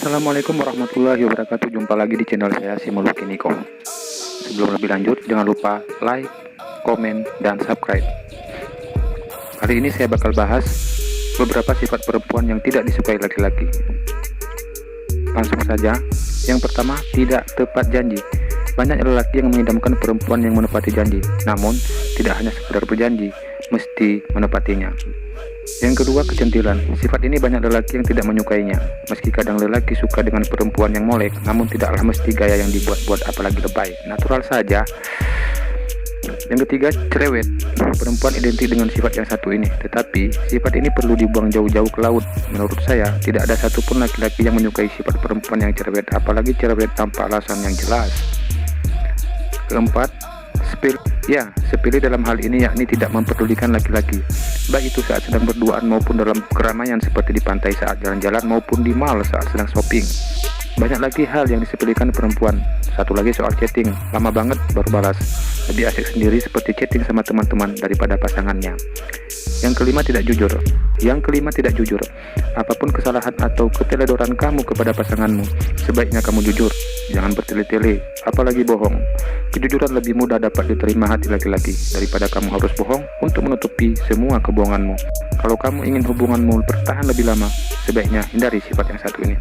Assalamualaikum warahmatullahi wabarakatuh. Jumpa lagi di channel saya Simuluki Niko. Sebelum lebih lanjut, jangan lupa like, komen, dan subscribe. Kali ini saya bakal bahas beberapa sifat perempuan yang tidak disukai laki-laki. Langsung saja. Yang pertama, tidak tepat janji. Banyak lelaki yang mengidamkan perempuan yang menepati janji, namun tidak hanya sekedar berjanji, mesti menepatinya. Yang kedua, kecantilan. Sifat ini banyak lelaki yang tidak menyukainya. Meski kadang lelaki suka dengan perempuan yang molek, namun tidaklah mesti gaya yang dibuat-buat apalagi lebay. Natural saja. Yang ketiga, cerewet. Perempuan identik dengan sifat yang satu ini, tetapi sifat ini perlu dibuang jauh-jauh ke laut. Menurut saya, tidak ada satupun laki-laki yang menyukai sifat perempuan yang cerewet, apalagi cerewet tanpa alasan yang jelas. Keempat, sepele dalam hal ini, yakni tidak mempedulikan laki-laki, baik itu saat sedang berduaan maupun dalam keramaian seperti di pantai saat jalan-jalan maupun di mall saat sedang shopping. Banyak lagi hal yang disepelekan perempuan. Satu lagi soal chatting, lama banget baru balas. Lebih asik sendiri seperti chatting sama teman-teman daripada pasangannya. Yang kelima, tidak jujur. Apapun kesalahan atau keteledoran kamu kepada pasanganmu, sebaiknya kamu jujur. Jangan bertele-tele, apalagi bohong. Kejujuran lebih mudah dapat diterima hati laki-laki daripada kamu harus bohong untuk menutupi semua kebohonganmu. Kalau kamu ingin hubunganmu bertahan lebih lama, sebaiknya hindari sifat yang satu ini.